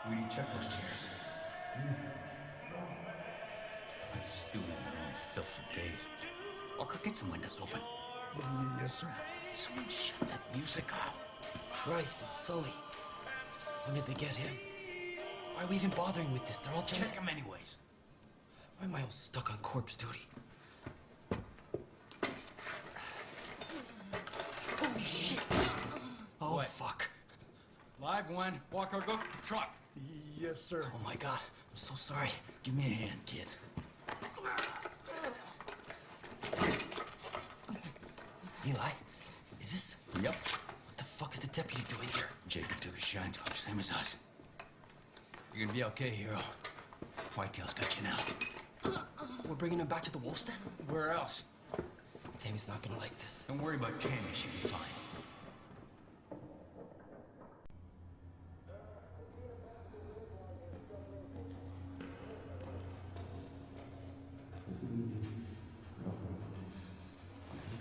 Weedy, check those chairs. I'm stewing in their own filth for days. Walker, get some windows open. Yes, sir. Someone shut that music off. Christ, it's Sully. When did they get him? Why are we even bothering with this? They're all dead. Check him anyways. Why am I all stuck on corpse duty? Holy shit! Oh, What? fuck. Live one. Walker, go truck. Yes, sir. Oh, my God. I'm so sorry. Give me a hand, kid. Eli, is this... Yep. What the fuck is the deputy doing here? Jacob took a shine to him, same as us. You're gonna be okay, hero. Whitetail's got you now. We're bringing him back to the wolf's den? Where else? Tammy's not gonna like this. Don't worry about Tammy, she'll be fine.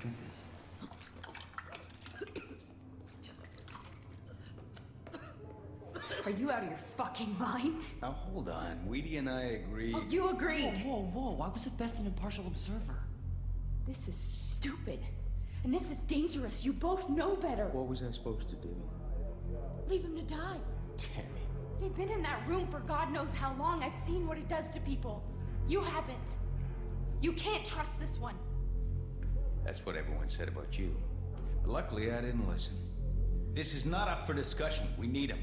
Drink this. Are you out of your fucking mind? Now hold on. Weedy and I agreed. Oh, you agreed. Whoa, whoa, whoa. I was at best an impartial observer. This is stupid. And this is dangerous. You both know better. What was I supposed to do? Leave him to die. Tammy. They've been in that room for God knows how long. I've seen what it does to people. You haven't. You can't trust this one. That's what everyone said about you. But luckily, I didn't listen. This is not up for discussion. We need him.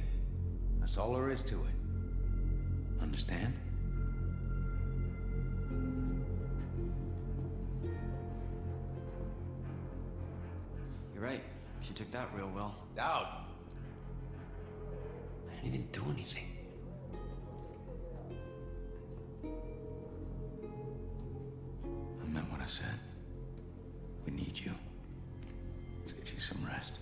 That's all there is to it. Understand? You're right. She took that real well. Out. I didn't even do anything. I meant what I said. We need you. Let's get you some rest.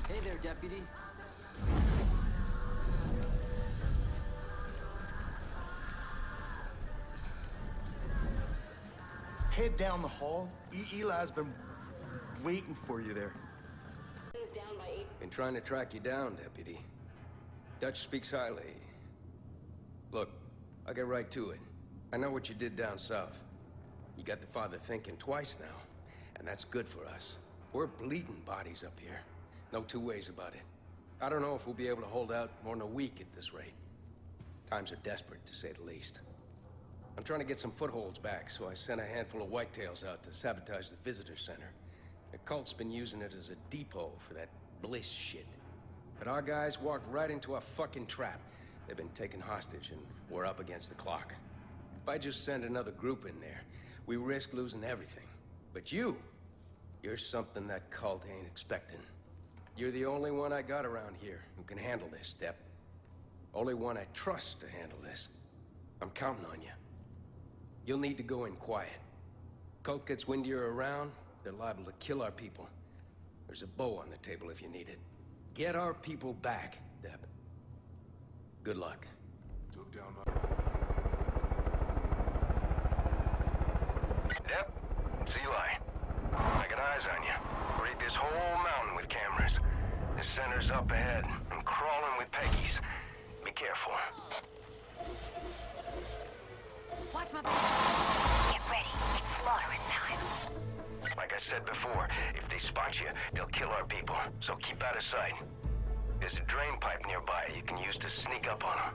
Hey there, deputy. Head down the hall. Eli's been waiting for you there. Been trying to track you down, Deputy. Dutch speaks highly. Look, I'll get right to it. I know what you did down south. You got the father thinking twice now, and that's good for us. We're bleeding bodies up here. No two ways about it. I don't know if we'll be able to hold out more than a week at this rate. Times are desperate, to say the least. I'm trying to get some footholds back, so I sent a handful of whitetails out to sabotage the visitor center. The cult's been using it as a depot for that bliss shit. But our guys walked right into a fucking trap. They've been taken hostage, and we're up against the clock. If I just send another group in there, we risk losing everything. But you're something that cult ain't expecting. You're the only one I got around here who can handle this, Step. Only one I trust to handle this. I'm counting on you. You'll need to go in quiet. Cult gets wind you're around, they're liable to kill our people. There's a bow on the table if you need it. Get our people back, Deb. Good luck. Took down Deb, it's Eli. I got eyes on you. Raid this whole mountain with cameras. The center's up ahead. I'm crawling with Peggy's. Be careful. Watch my back. Get ready. It's slaughtering time. Like I said before, if they spot you, they'll kill our people. So keep out of sight. There's a drain pipe nearby you can use to sneak up on them.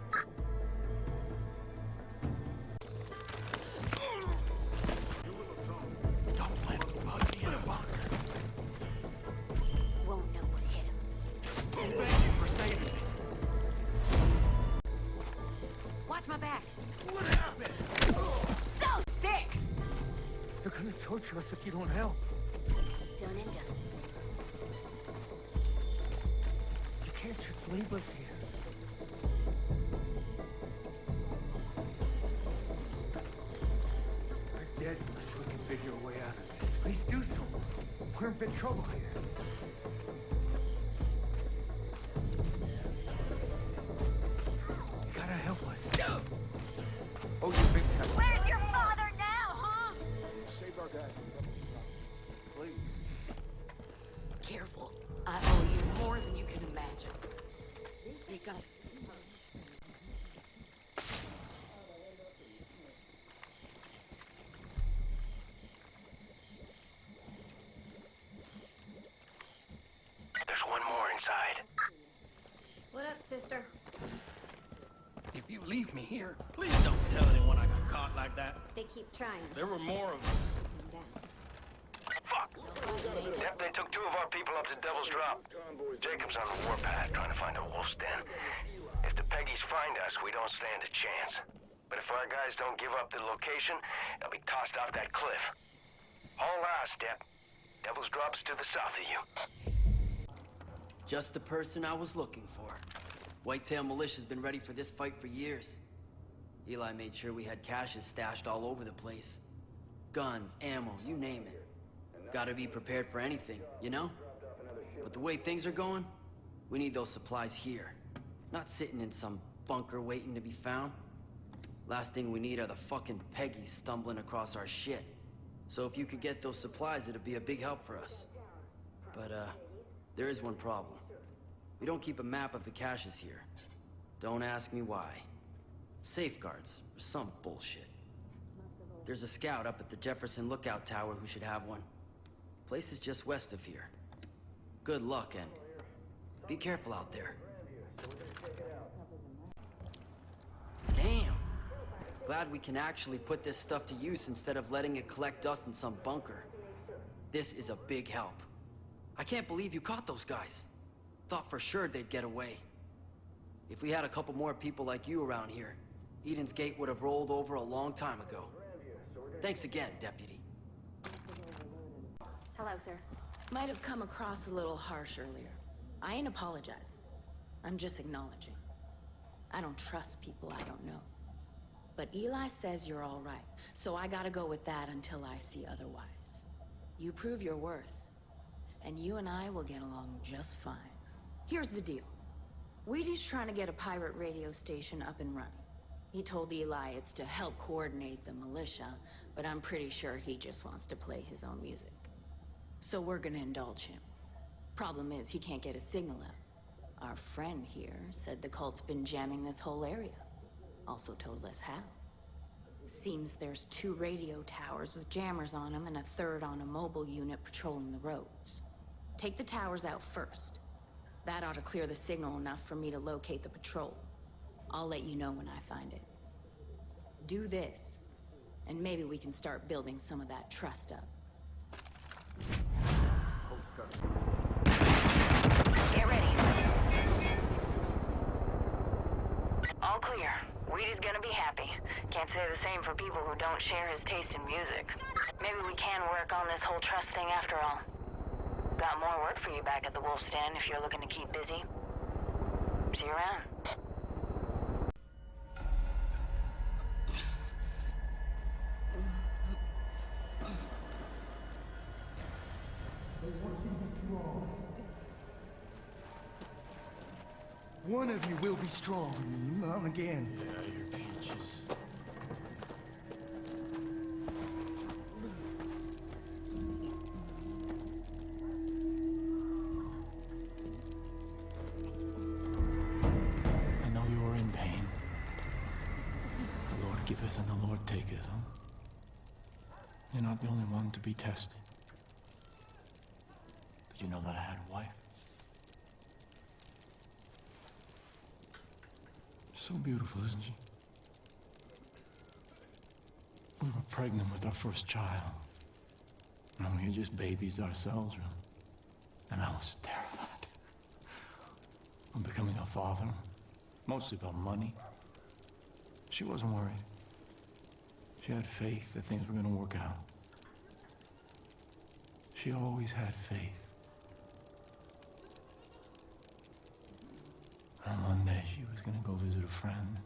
Don't let him bug me in a bunker. Won't know what hit him. Thank you for saving me. Watch my back. What happened? So sick! They're gonna torture us if you don't help. Done and done. You can't just leave us here. We're dead unless we can figure a way out of this. Please do so. We're in big trouble here. You gotta help us. Oh, you big time. Where's your father now, huh? Save our guy. Please. Careful. I owe you more than you can imagine. They got... There's one more inside. What up, sister? If you leave me here, please don't tell anyone I got caught like that. They keep trying. There were more of us. Calm down. Fuck! Yep, they took 2 of our people up to Devil's Drop. Jacob's on the warpath trying to find a wolf's den. If the Peggies find us, we don't stand a chance. But if our guys don't give up the location, they'll be tossed off that cliff. Haul ass, Step. Devil's Drop's to the south of you. Just the person I was looking for. Whitetail Militia's been ready for this fight for years. Eli made sure we had caches stashed all over the place. Guns, ammo, you name it. Gotta be prepared for anything, you know? But the way things are going, we need those supplies here. Not sitting in some bunker waiting to be found. Last thing we need are the fucking Peggies stumbling across our shit. So if you could get those supplies, it'd be a big help for us. But, there is one problem. We don't keep a map of the caches here. Don't ask me why. Safeguards, or some bullshit. There's a scout up at the Jefferson Lookout Tower who should have one. Place is just west of here. Good luck, and be careful out there. Damn! Glad we can actually put this stuff to use instead of letting it collect dust in some bunker. This is a big help. I can't believe you caught those guys. Thought for sure they'd get away. If we had a couple more people like you around here, Eden's Gate would have rolled over a long time ago. Thanks again, Deputy. Hello, sir. Might have come across a little harsh earlier. I ain't apologizing. I'm just acknowledging. I don't trust people I don't know. But Eli says you're all right, so I gotta go with that until I see otherwise. You prove your worth, and you and I will get along just fine. Here's the deal. Wheaty's trying to get a pirate radio station up and running. He told Eli it's to help coordinate the militia, but I'm pretty sure he just wants to play his own music. So we're gonna indulge him. Problem is, he can't get a signal out. Our friend here said the cult's been jamming this whole area. Also told us how. Seems there's 2 radio towers with jammers on them and a 3rd on a mobile unit patrolling the roads. Take the towers out first. That ought to clear the signal enough for me to locate the patrol. I'll let you know when I find it. Do this, and maybe we can start building some of that trust up. Get ready. All clear. Wheaty's gonna be happy. Can't say the same for people who don't share his taste in music. Maybe we can work on this whole trust thing after all. Got more work for you back at the Wolf's Den if you're looking to keep busy. See you around. One of you will be strong. Not again. Yeah, your peaches. I know you are in pain. The Lord giveth and the Lord taketh, huh? You're not the only one to be tested. Did you know that I had a wife? So beautiful, isn't she? We were pregnant with our first child. And we were just babies ourselves, really. And I was terrified. I'm becoming a father, mostly about money. She wasn't worried. She had faith that things were gonna work out. She always had faith. And one day she was gonna go visit a friend.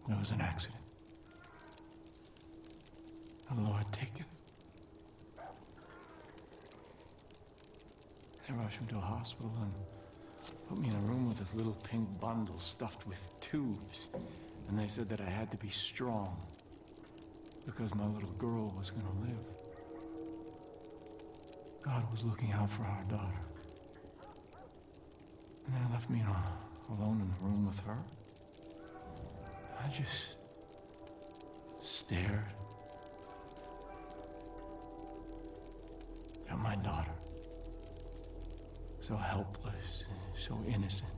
There was an accident. The Lord take it. They rushed me to a hospital and put me in a room with this little pink bundle stuffed with tubes. And they said that I had to be strong because my little girl was gonna live. God was looking out for our daughter. And they left me alone in the room with her. I just stared at my daughter. So helpless, so innocent.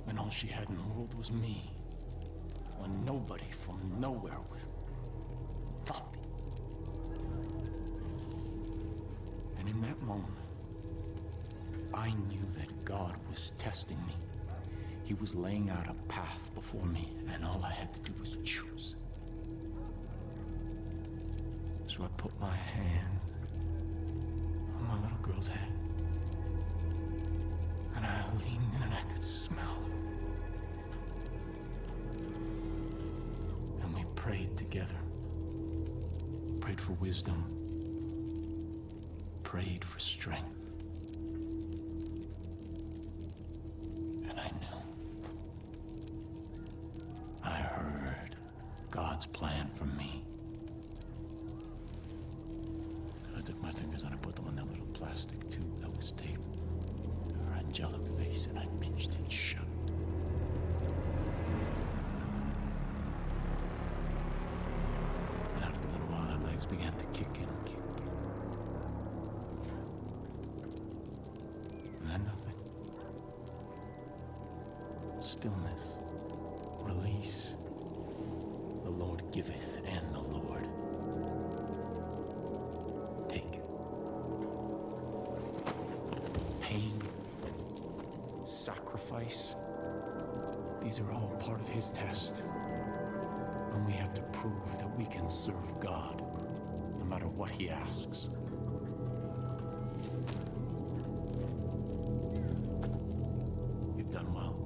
When all she had in the world was me. When nobody from nowhere was nothing. And in that moment, I knew that God was testing me. He was laying out a path before me, and all I had to do was choose. So I put my hand on my little girl's head, and I leaned in and I could smell her. And we prayed together. Prayed for wisdom. Prayed for strength. And I knew. I heard God's plan for me. I took my fingers and I put them on that little plastic tube that was taped to her angelic face, and I pinched it shut. And after a little while, her legs began to kick in and kick. And then nothing. Stillness. Release. The Lord giveth, and the Lord taketh. Pain, sacrifice, these are all part of His test. And we have to prove that we can serve God, no matter what He asks. You've done well.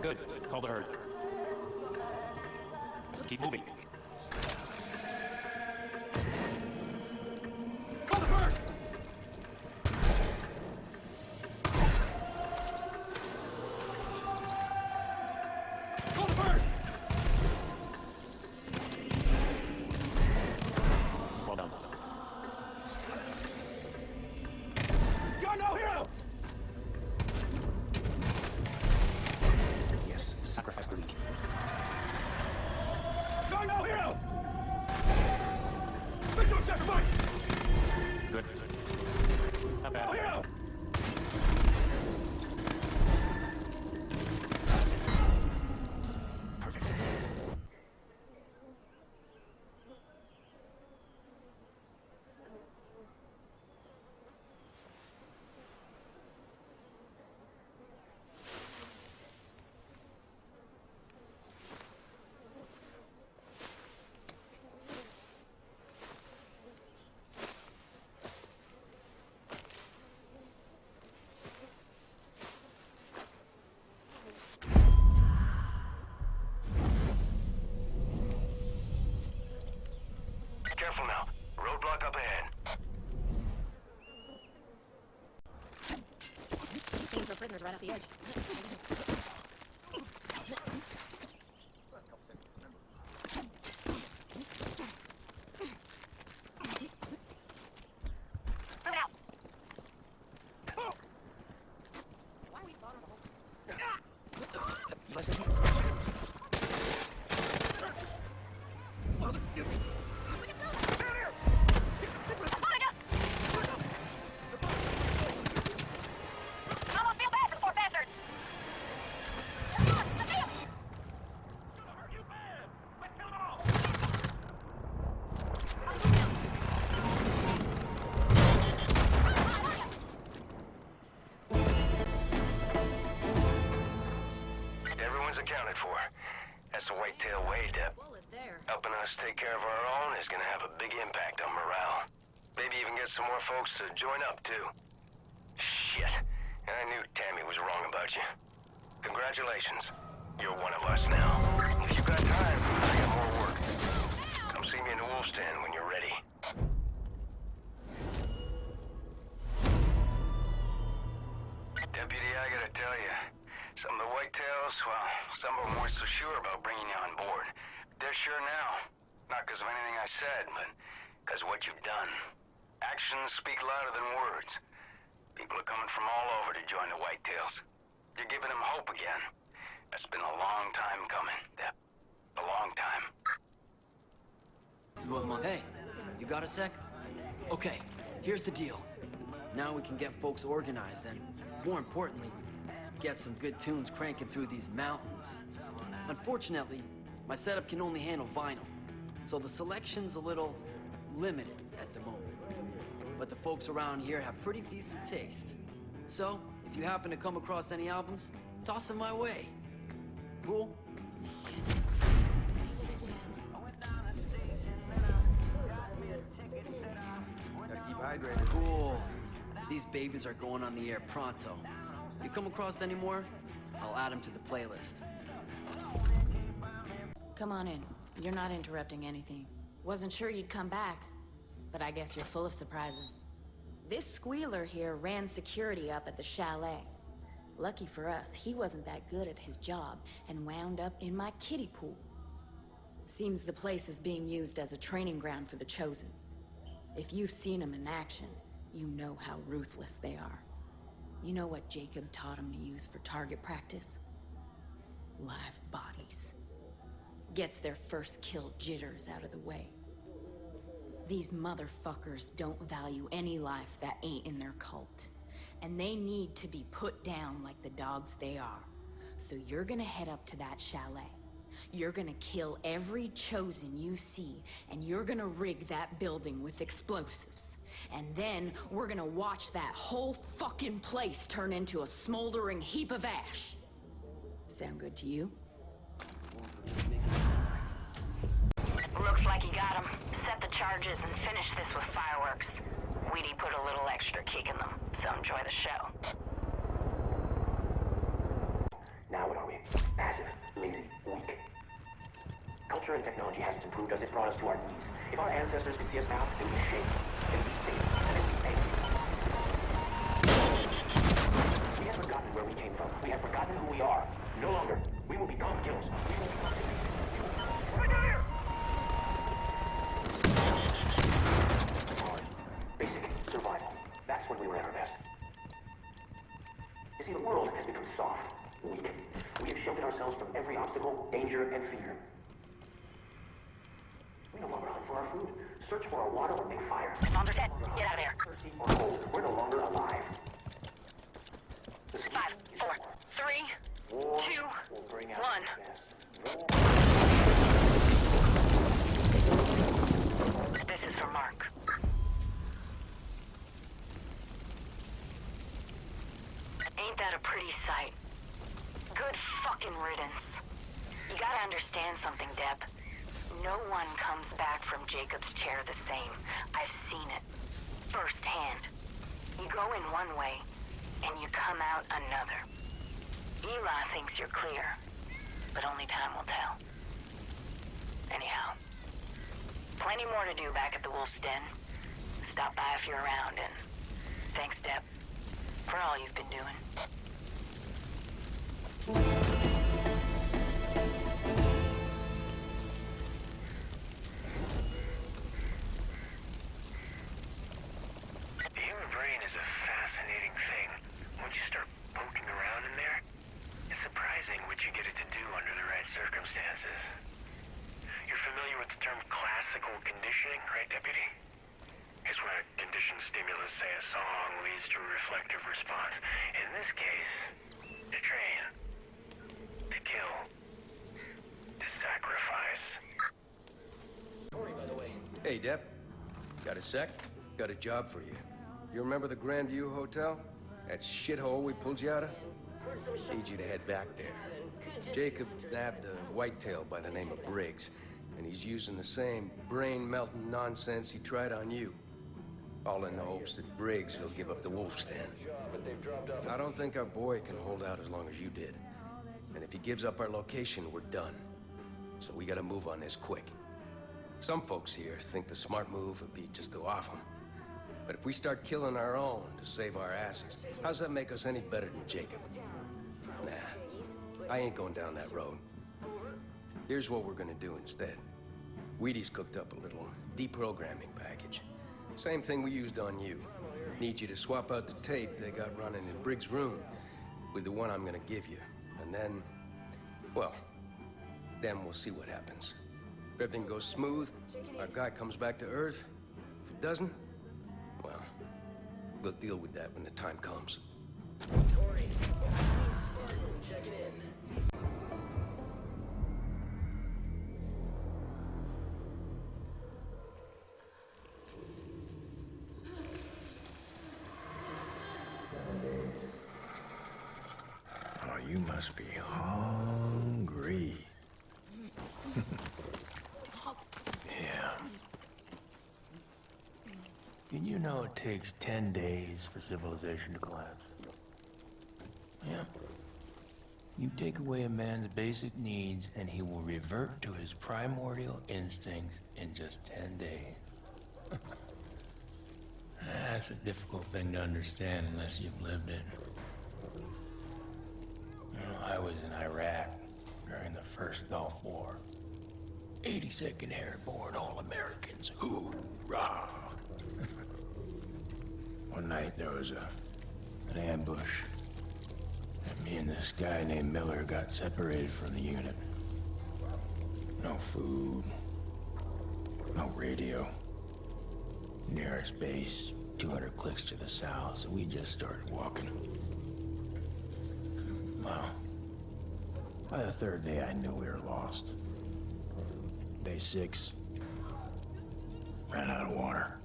Good. Call the herd. Keep moving. Call the herd! Call the herd! Well done. You're no hero! Sacrifice the weak. You're no hero! Make no sacrifice! Good. Not bad. No hero! Perfect. Careful now. Roadblock up ahead. Seems the prisoner's right off the edge. take care of our own is gonna have a big impact on morale. Maybe even get some more folks to join up, too. Shit. And I knew Tammy was wrong about you. Congratulations. You're one of us now. If you've got time, I got more work. Come see me in the Wolf's Den when you're ready. Deputy, I gotta tell you, some of the whitetails, well, some of them weren't so sure about bringing you on board. They're sure now. Not because of anything I said, but because of what you've done. Actions speak louder than words. People are coming from all over to join the whitetails. You're giving them hope again. That's been a long time coming, Dep. A long time. Hey, you got a sec? Okay, here's the deal. Now we can get folks organized and, more importantly, get some good tunes cranking through these mountains. Unfortunately, my setup can only handle vinyl, so the selection's a little limited at the moment. But the folks around here have pretty decent taste. So, if you happen to come across any albums, toss them my way. Cool? Gotta keep hydrated. Cool. These babies are going on the air pronto. You come across any more, I'll add them to the playlist. Come on in. You're not interrupting anything. Wasn't sure you'd come back, but I guess you're full of surprises. This squealer here ran security up at the chalet. Lucky for us, he wasn't that good at his job and wound up in my kiddie pool. Seems the place is being used as a training ground for the Chosen. If you've seen them in action, you know how ruthless they are. You know what Jacob taught him to use for target practice? Live bodies. Gets their first kill jitters out of the way. These motherfuckers don't value any life that ain't in their cult. And they need to be put down like the dogs they are. So you're gonna head up to that chalet. You're gonna kill every Chosen you see, and you're gonna rig that building with explosives. And then we're gonna watch that whole fucking place turn into a smoldering heap of ash. Sound good to you? Looks like you got him. Set the charges and finish this with fireworks. Weedy put a little extra kick in them, so enjoy the show. Now what are we? Passive, lazy, weak. Culture and technology hasn't improved us, it's brought us to our knees. If our ancestors could see us now, they'd be ashamed, they'd be safe, and they'd be angry. We have forgotten where we came from. We have forgotten who we are. No longer. We will become killers. We will become enemies. Right here! Hard. Basic survival. That's when we were at our best. You see, the world has become soft, weak. We have shielded ourselves from every obstacle, danger, and fear. We no longer hunt for our food, search for our water, or make fire. Responders dead. Get out of there. Thirsty or cold, we're no longer alive. 5, 4, 3, 2, 1. This is for Mark. Ain't that a pretty sight? Good fucking riddance. You gotta understand something, Deb. No one comes back from Jacob's chair the same. I've seen it. Firsthand. You go in one way, and you come out another. Eli thinks you're clear, but only time will tell. Anyhow, plenty more to do back at the Wolf's Den. Stop by if you're around, and thanks, Deb, for all you've been doing. The human brain is a fascinating thing. Once you start poking around in there, it's surprising what you get it to do under the right circumstances. You're familiar with the term classical conditioning, right, Deputy? It's when a conditioned stimulus, say a song, leads to a reflective response. In this case, to train, to kill, to sacrifice. Hey, Dep. Got a sec? Got a job for you. You remember the Grandview Hotel? That shithole we pulled you out of? Need you to head back there. Jacob nabbed a whitetail by the name of Briggs. And he's using the same brain-melting nonsense he tried on you. All in the hopes that Briggs will give up the wolf stand. I don't think our boy can hold out as long as you did. And if he gives up our location, we're done. So we gotta move on this quick. Some folks here think the smart move would be just to off him. But if we start killing our own to save our asses, how's that make us any better than Jacob? Nah, I ain't going down that road. Here's what we're gonna do instead. Wheaty's cooked up a little deprogramming package. Same thing we used on you. Need you to swap out the tape they got running in Briggs' room with the one I'm gonna give you. And then, well, then we'll see what happens. If everything goes smooth, our guy comes back to Earth. If it doesn't, well, we'll deal with that when the time comes. Corey, check it in. Oh, you must be hungry. Yeah. Did you know it takes 10 days for civilization to collapse? Yeah. You take away a man's basic needs and he will revert to his primordial instincts in just 10 days. That's a difficult thing to understand unless you've lived it. You know, I was in Iraq during the first Gulf War. 82nd Airborne All-Americans, hoorah! One night there was an ambush. And me and this guy named Miller got separated from the unit. No food, no radio. Nearest base, 200 clicks to the south, so we just started walking. Well, by the third day I knew we were lost. Day 6, ran out of water.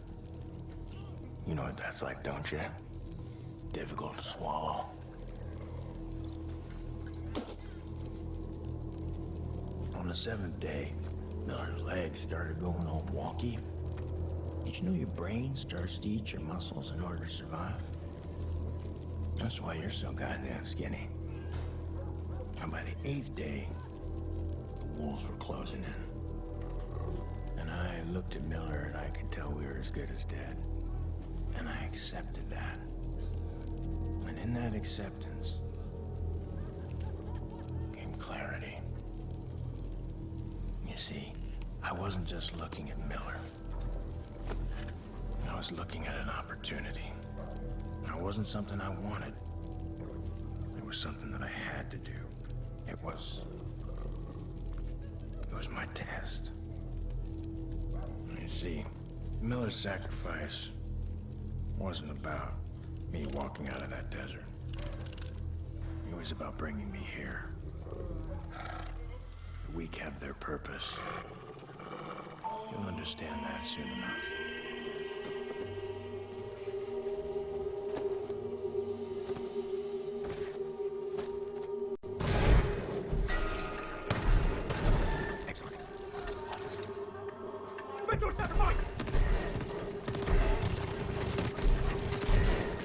You know what that's like, don't you? Difficult to swallow. On the 7th day, Miller's legs started going all wonky. Did you know your brain starts to eat your muscles in order to survive? That's why you're so goddamn skinny. And by the 8th day, the wolves were closing in. And I looked at Miller and I could tell we were as good as dead. And I accepted that. And in that acceptance came clarity. You see, I wasn't just looking at Miller. I was looking at an opportunity. It wasn't something I wanted. It was something that I had to do. It was my test. You see, Miller's sacrifice wasn't about me walking out of that desert. It was about bringing me here. The weak have their purpose. You'll understand that soon enough.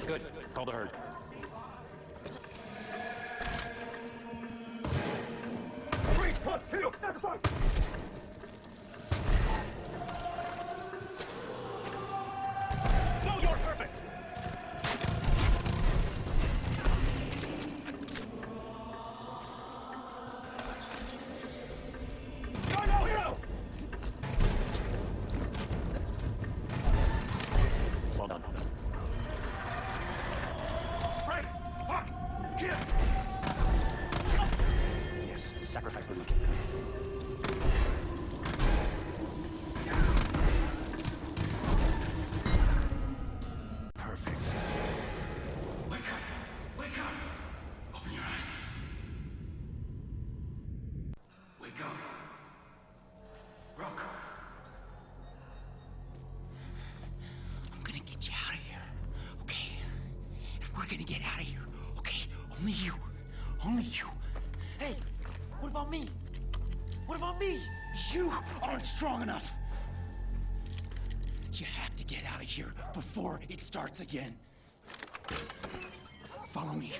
Good. Call the herd. Know your purpose! You're no hero! Well done. Frank! Fuck! Kill! Yes, sacrifice the weak. Perfect. Wake up! Wake up! Open your eyes. Wake up. Rock. I'm gonna get you out of here, okay? And we're gonna get out of here, okay? Only you. Only you. Hey, what about me? What about me? You aren't strong enough! You have to get out of here before it starts again. Follow me.